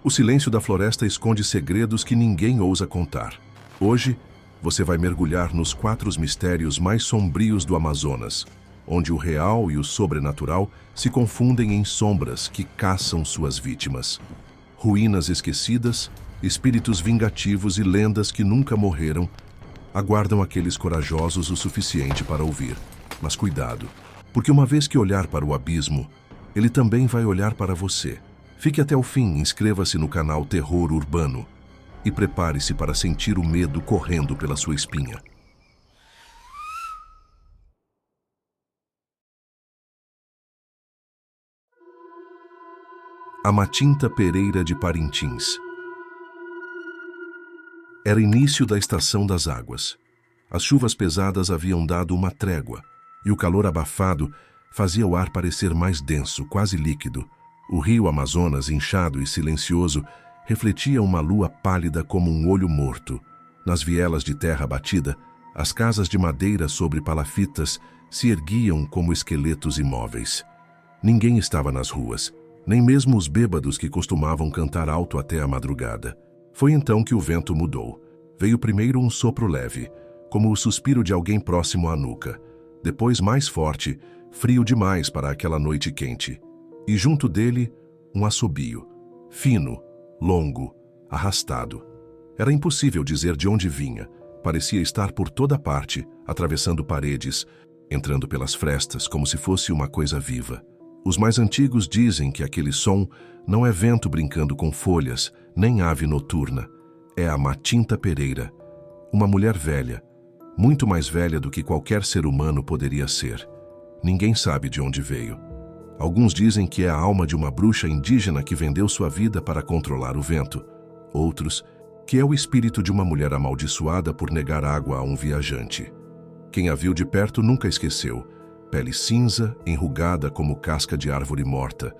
O silêncio da floresta esconde segredos que ninguém ousa contar. Hoje, você vai mergulhar nos 4 mistérios mais sombrios do Amazonas, onde o real e o sobrenatural se confundem em sombras que caçam suas vítimas. Ruínas esquecidas, espíritos vingativos e lendas que nunca morreram aguardam aqueles corajosos o suficiente para ouvir. Mas cuidado, porque uma vez que olhar para o abismo, ele também vai olhar para você. Fique até o fim, inscreva-se no canal Terror Urbano e prepare-se para sentir o medo correndo pela sua espinha. A Matinta Pereira de Parintins. Era início da estação das águas. As chuvas pesadas haviam dado uma trégua, e o calor abafado fazia o ar parecer mais denso, quase líquido. O rio Amazonas, inchado e silencioso, refletia uma lua pálida como um olho morto. Nas vielas de terra batida, as casas de madeira sobre palafitas se erguiam como esqueletos imóveis. Ninguém estava nas ruas, nem mesmo os bêbados que costumavam cantar alto até a madrugada. Foi então que o vento mudou. Veio primeiro um sopro leve, como o suspiro de alguém próximo à nuca. Depois mais forte, frio demais para aquela noite quente. E junto dele, um assobio, fino, longo, arrastado. Era impossível dizer de onde vinha. Parecia estar por toda parte, atravessando paredes, entrando pelas frestas como se fosse uma coisa viva. Os mais antigos dizem que aquele som não é vento brincando com folhas, nem ave noturna. É a Matinta Pereira, uma mulher velha, muito mais velha do que qualquer ser humano poderia ser. Ninguém sabe de onde veio. Alguns dizem que é a alma de uma bruxa indígena que vendeu sua vida para controlar o vento. Outros, que é o espírito de uma mulher amaldiçoada por negar água a um viajante. Quem a viu de perto nunca esqueceu. Pele cinza, enrugada como casca de árvore morta,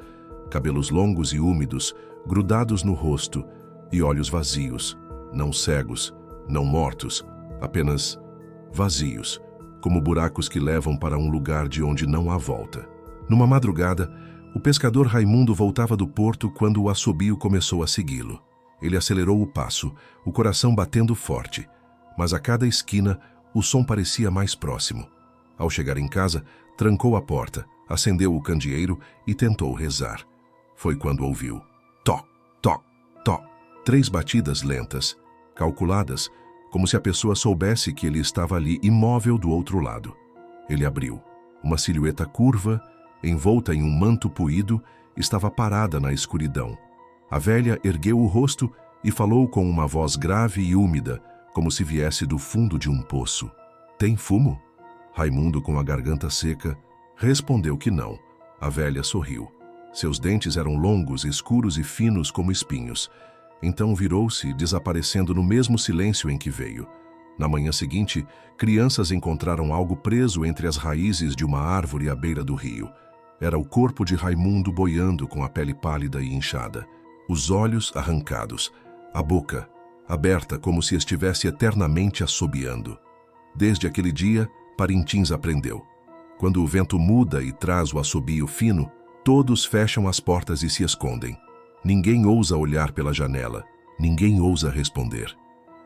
cabelos longos e úmidos, grudados no rosto, e olhos vazios, não cegos, não mortos, apenas vazios, como buracos que levam para um lugar de onde não há volta. Numa madrugada, o pescador Raimundo voltava do porto quando o assobio começou a segui-lo. Ele acelerou o passo, o coração batendo forte, mas a cada esquina o som parecia mais próximo. Ao chegar em casa, trancou a porta, acendeu o candeeiro e tentou rezar. Foi quando ouviu tó, tó, tó, 3 batidas lentas, calculadas, como se a pessoa soubesse que ele estava ali imóvel do outro lado. Ele abriu. Uma silhueta curva, envolta em um manto puído, estava parada na escuridão. A velha ergueu o rosto e falou com uma voz grave e úmida, como se viesse do fundo de um poço. "Tem fumo?" Raimundo, com a garganta seca, respondeu que não. A velha sorriu. Seus dentes eram longos, escuros e finos como espinhos. Então virou-se, desaparecendo no mesmo silêncio em que veio. Na manhã seguinte, crianças encontraram algo preso entre as raízes de uma árvore à beira do rio. Era o corpo de Raimundo boiando com a pele pálida e inchada, os olhos arrancados, a boca aberta como se estivesse eternamente assobiando. Desde aquele dia, Parintins aprendeu. Quando o vento muda e traz o assobio fino, todos fecham as portas e se escondem. Ninguém ousa olhar pela janela, ninguém ousa responder.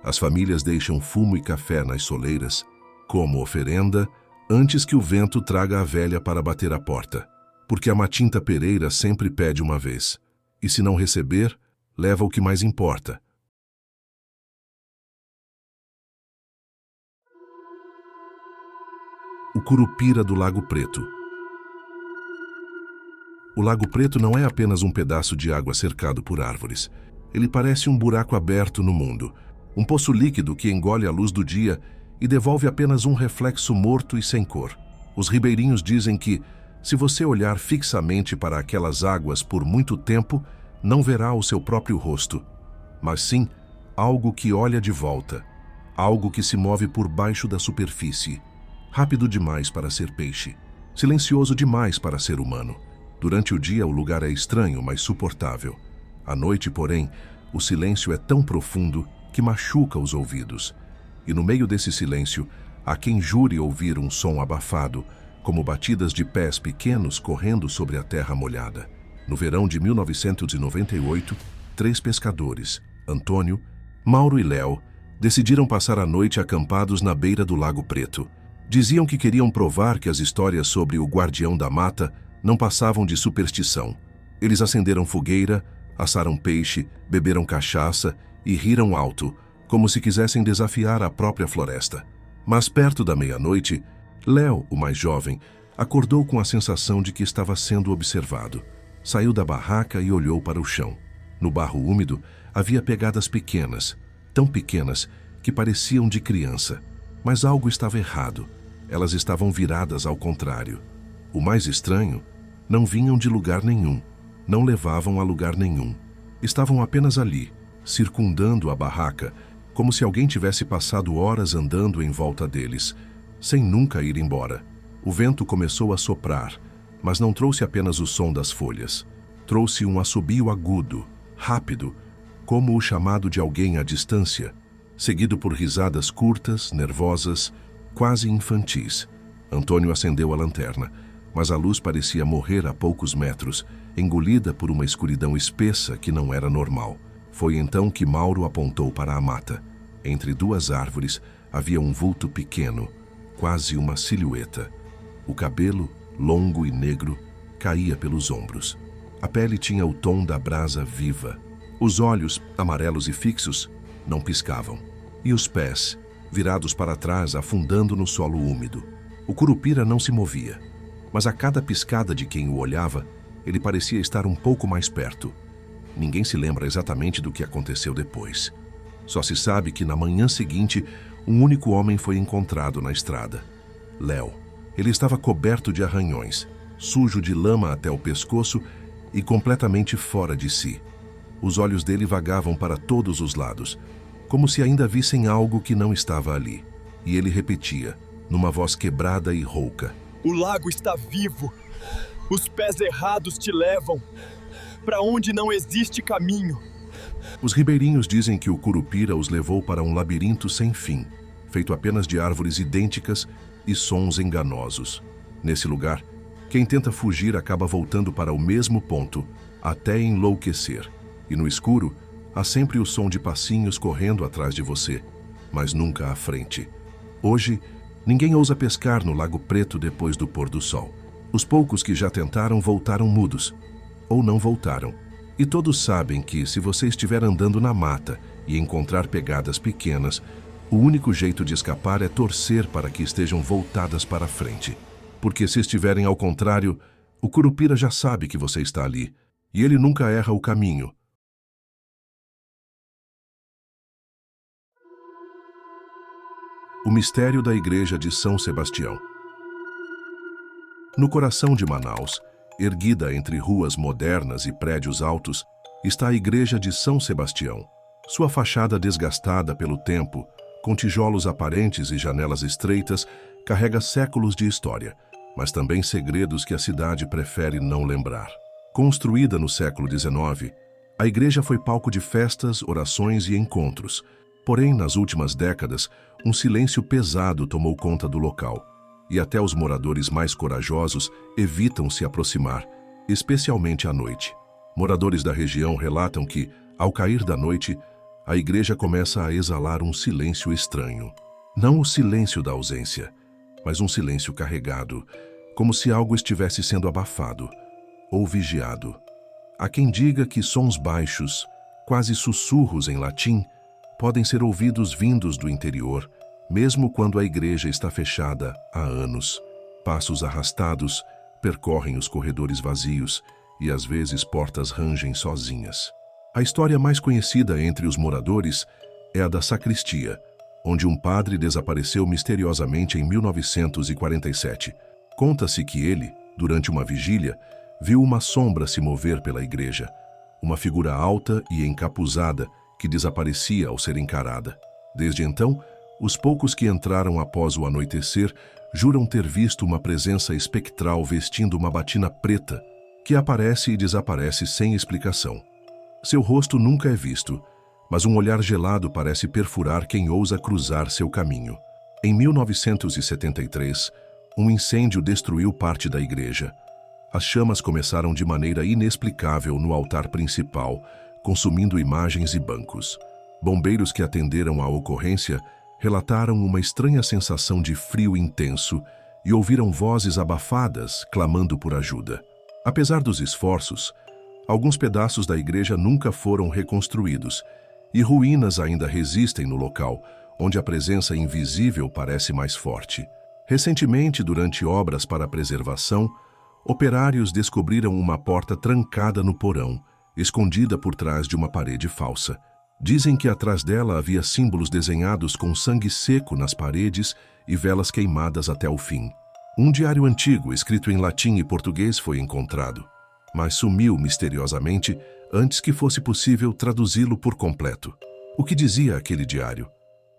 As famílias deixam fumo e café nas soleiras, como oferenda, antes que o vento traga a velha para bater a porta. Porque a Matinta Pereira sempre pede uma vez, e se não receber, leva o que mais importa. O Curupira do Lago Preto. O Lago Preto não é apenas um pedaço de água cercado por árvores. Ele parece um buraco aberto no mundo, um poço líquido que engole a luz do dia e devolve apenas um reflexo morto e sem cor. Os ribeirinhos dizem que, se você olhar fixamente para aquelas águas por muito tempo, não verá o seu próprio rosto, mas sim algo que olha de volta, algo que se move por baixo da superfície, rápido demais para ser peixe, silencioso demais para ser humano. Durante o dia o lugar é estranho, mas suportável. À noite, porém, o silêncio é tão profundo que machuca os ouvidos. E no meio desse silêncio, há quem jure ouvir um som abafado, como batidas de pés pequenos correndo sobre a terra molhada. No verão de 1998, 3 pescadores, Antônio, Mauro e Léo, decidiram passar a noite acampados na beira do Lago Preto. Diziam que queriam provar que as histórias sobre o guardião da mata não passavam de superstição. Eles acenderam fogueira, assaram peixe, beberam cachaça e riram alto, como se quisessem desafiar a própria floresta. Mas perto da meia-noite, Léo, o mais jovem, acordou com a sensação de que estava sendo observado. Saiu da barraca e olhou para o chão. No barro úmido havia pegadas pequenas, tão pequenas que pareciam de criança. Mas algo estava errado. Elas estavam viradas ao contrário. O mais estranho, não vinham de lugar nenhum, não levavam a lugar nenhum. Estavam apenas ali, circundando a barraca, como se alguém tivesse passado horas andando em volta deles, sem nunca ir embora. O vento começou a soprar, mas não trouxe apenas o som das folhas. Trouxe um assobio agudo, rápido, como o chamado de alguém à distância, seguido por risadas curtas, nervosas, quase infantis. Antônio acendeu a lanterna, mas a luz parecia morrer a poucos metros, engolida por uma escuridão espessa que não era normal. Foi então que Mauro apontou para a mata. Entre 2 árvores havia um vulto pequeno, quase uma silhueta. O cabelo, longo e negro, caía pelos ombros. A pele tinha o tom da brasa viva. Os olhos, amarelos e fixos, não piscavam. E os pés, virados para trás, afundando no solo úmido. O curupira não se movia, mas a cada piscada de quem o olhava, ele parecia estar um pouco mais perto. Ninguém se lembra exatamente do que aconteceu depois. Só se sabe que na manhã seguinte, um único homem foi encontrado na estrada. Léo. Ele estava coberto de arranhões, sujo de lama até o pescoço e completamente fora de si. Os olhos dele vagavam para todos os lados, como se ainda vissem algo que não estava ali. E ele repetia, numa voz quebrada e rouca: "O lago está vivo! Os pés errados te levam para onde não existe caminho." Os ribeirinhos dizem que o curupira os levou para um labirinto sem fim, feito apenas de árvores idênticas e sons enganosos. Nesse lugar, quem tenta fugir acaba voltando para o mesmo ponto, até enlouquecer. E no escuro, há sempre o som de passinhos correndo atrás de você, mas nunca à frente. Hoje, ninguém ousa pescar no Lago Preto depois do pôr do sol. Os poucos que já tentaram voltaram mudos, ou não voltaram. E todos sabem que, se você estiver andando na mata e encontrar pegadas pequenas, o único jeito de escapar é torcer para que estejam voltadas para frente. Porque se estiverem ao contrário, o curupira já sabe que você está ali, e ele nunca erra o caminho. O mistério da Igreja de São Sebastião. No coração de Manaus, erguida entre ruas modernas e prédios altos, está a Igreja de São Sebastião. Sua fachada desgastada pelo tempo, com tijolos aparentes e janelas estreitas, carrega séculos de história, mas também segredos que a cidade prefere não lembrar. Construída no século XIX, a igreja foi palco de festas, orações e encontros. Porém, nas últimas décadas, um silêncio pesado tomou conta do local, e até os moradores mais corajosos evitam se aproximar, especialmente à noite. Moradores da região relatam que, ao cair da noite, a igreja começa a exalar um silêncio estranho. Não o silêncio da ausência, mas um silêncio carregado, como se algo estivesse sendo abafado ou vigiado. Há quem diga que sons baixos, quase sussurros em latim, podem ser ouvidos vindos do interior, mesmo quando a igreja está fechada há anos. Passos arrastados percorrem os corredores vazios e às vezes portas rangem sozinhas. A história mais conhecida entre os moradores é a da sacristia, onde um padre desapareceu misteriosamente em 1947. Conta-se que ele, durante uma vigília, viu uma sombra se mover pela igreja, uma figura alta e encapuzada que desaparecia ao ser encarada. Desde então, os poucos que entraram após o anoitecer juram ter visto uma presença espectral vestindo uma batina preta, que aparece e desaparece sem explicação. Seu rosto nunca é visto, mas um olhar gelado parece perfurar quem ousa cruzar seu caminho. Em 1973, um incêndio destruiu parte da igreja. As chamas começaram de maneira inexplicável no altar principal, consumindo imagens e bancos. Bombeiros que atenderam à ocorrência relataram uma estranha sensação de frio intenso e ouviram vozes abafadas clamando por ajuda. Apesar dos esforços, alguns pedaços da igreja nunca foram reconstruídos e ruínas ainda resistem no local, onde a presença invisível parece mais forte. Recentemente, durante obras para a preservação, operários descobriram uma porta trancada no porão, escondida por trás de uma parede falsa. Dizem que atrás dela havia símbolos desenhados com sangue seco nas paredes e velas queimadas até o fim. Um diário antigo, escrito em latim e português, foi encontrado, mas sumiu misteriosamente antes que fosse possível traduzi-lo por completo. O que dizia aquele diário?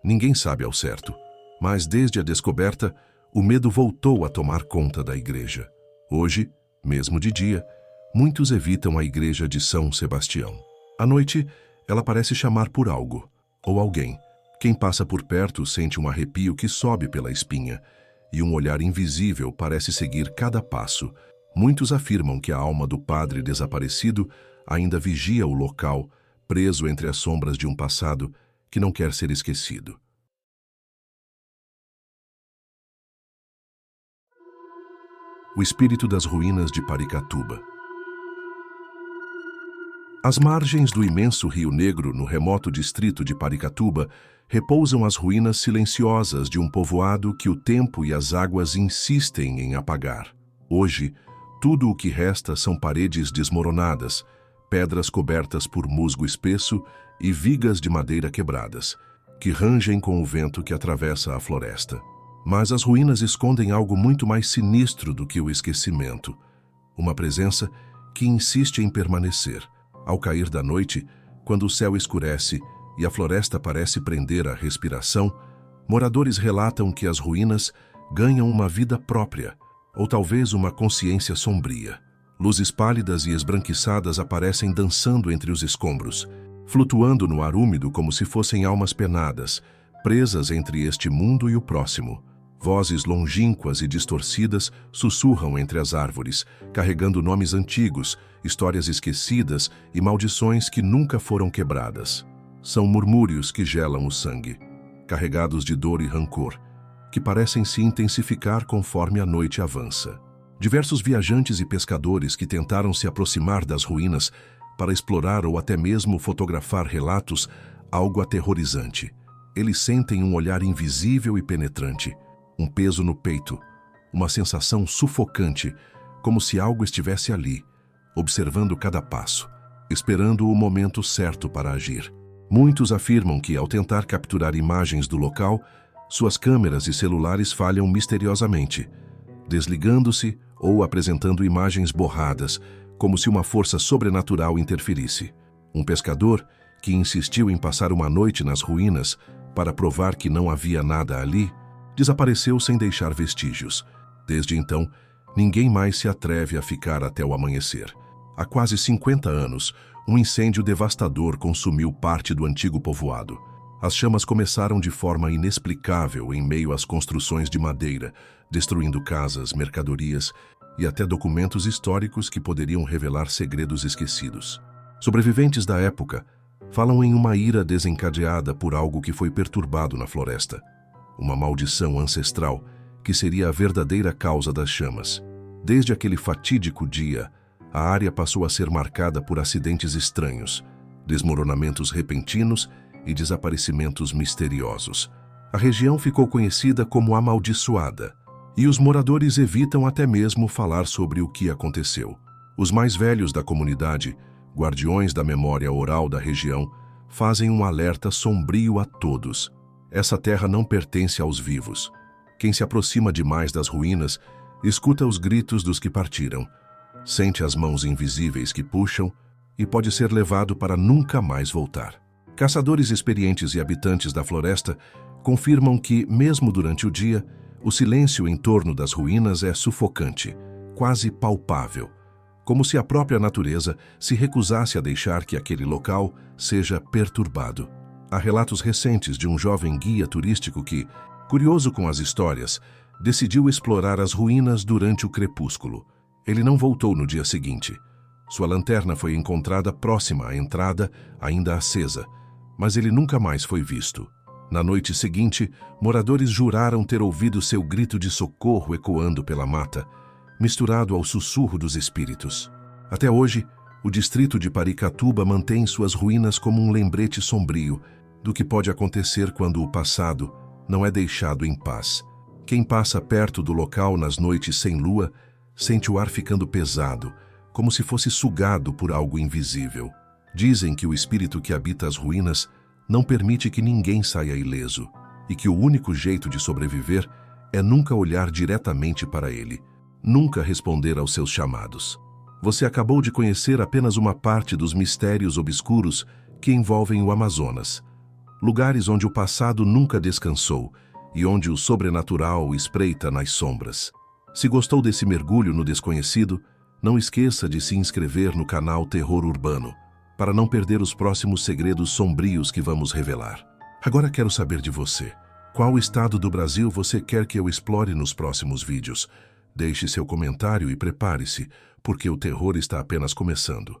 Ninguém sabe ao certo, mas desde a descoberta, o medo voltou a tomar conta da igreja. Hoje, mesmo de dia, muitos evitam a igreja de São Sebastião. À noite, ela parece chamar por algo, ou alguém. Quem passa por perto sente um arrepio que sobe pela espinha, e um olhar invisível parece seguir cada passo. Muitos afirmam que a alma do padre desaparecido ainda vigia o local, preso entre as sombras de um passado que não quer ser esquecido. O espírito das ruínas de Paricatuba. Às margens do imenso Rio Negro, no remoto distrito de Paricatuba, repousam as ruínas silenciosas de um povoado que o tempo e as águas insistem em apagar. Hoje, tudo o que resta são paredes desmoronadas, pedras cobertas por musgo espesso e vigas de madeira quebradas, que rangem com o vento que atravessa a floresta. Mas as ruínas escondem algo muito mais sinistro do que o esquecimento. Uma presença que insiste em permanecer. Ao cair da noite, quando o céu escurece e a floresta parece prender a respiração, moradores relatam que as ruínas ganham uma vida própria, ou talvez uma consciência sombria. Luzes pálidas e esbranquiçadas aparecem dançando entre os escombros, flutuando no ar úmido como se fossem almas penadas, presas entre este mundo e o próximo. Vozes longínquas e distorcidas sussurram entre as árvores, carregando nomes antigos, histórias esquecidas e maldições que nunca foram quebradas. São murmúrios que gelam o sangue, carregados de dor e rancor, que parecem se intensificar conforme a noite avança. Diversos viajantes e pescadores que tentaram se aproximar das ruínas para explorar ou até mesmo fotografar relatos algo aterrorizante. Eles sentem um olhar invisível e penetrante, um peso no peito, uma sensação sufocante, como se algo estivesse ali, observando cada passo, esperando o momento certo para agir. Muitos afirmam que, ao tentar capturar imagens do local, suas câmeras e celulares falham misteriosamente, desligando-se ou apresentando imagens borradas, como se uma força sobrenatural interferisse. Um pescador, que insistiu em passar uma noite nas ruínas para provar que não havia nada ali, desapareceu sem deixar vestígios. Desde então, ninguém mais se atreve a ficar até o amanhecer. Há quase 50 anos, um incêndio devastador consumiu parte do antigo povoado. As chamas começaram de forma inexplicável em meio às construções de madeira, destruindo casas, mercadorias e até documentos históricos que poderiam revelar segredos esquecidos. Sobreviventes da época falam em uma ira desencadeada por algo que foi perturbado na floresta. Uma maldição ancestral que seria a verdadeira causa das chamas. Desde aquele fatídico dia, a área passou a ser marcada por acidentes estranhos, desmoronamentos repentinos e desaparecimentos misteriosos. A região ficou conhecida como amaldiçoada, e os moradores evitam até mesmo falar sobre o que aconteceu. Os mais velhos da comunidade, guardiões da memória oral da região, fazem um alerta sombrio a todos. Essa terra não pertence aos vivos. Quem se aproxima demais das ruínas escuta os gritos dos que partiram, sente as mãos invisíveis que puxam e pode ser levado para nunca mais voltar. Caçadores experientes e habitantes da floresta confirmam que, mesmo durante o dia, o silêncio em torno das ruínas é sufocante, quase palpável, como se a própria natureza se recusasse a deixar que aquele local seja perturbado. Há relatos recentes de um jovem guia turístico que, curioso com as histórias, decidiu explorar as ruínas durante o crepúsculo. Ele não voltou no dia seguinte. Sua lanterna foi encontrada próxima à entrada, ainda acesa, mas ele nunca mais foi visto. Na noite seguinte, moradores juraram ter ouvido seu grito de socorro ecoando pela mata, misturado ao sussurro dos espíritos. Até hoje, o distrito de Paricatuba mantém suas ruínas como um lembrete sombrio do que pode acontecer quando o passado não é deixado em paz. Quem passa perto do local nas noites sem lua sente o ar ficando pesado, como se fosse sugado por algo invisível. Dizem que o espírito que habita as ruínas não permite que ninguém saia ileso e que o único jeito de sobreviver é nunca olhar diretamente para ele, nunca responder aos seus chamados. Você acabou de conhecer apenas uma parte dos mistérios obscuros que envolvem o Amazonas, lugares onde o passado nunca descansou e onde o sobrenatural espreita nas sombras. Se gostou desse mergulho no desconhecido, não esqueça de se inscrever no canal Terror Urbano, para não perder os próximos segredos sombrios que vamos revelar. Agora quero saber de você. Qual estado do Brasil você quer que eu explore nos próximos vídeos? Deixe seu comentário e prepare-se, porque o terror está apenas começando.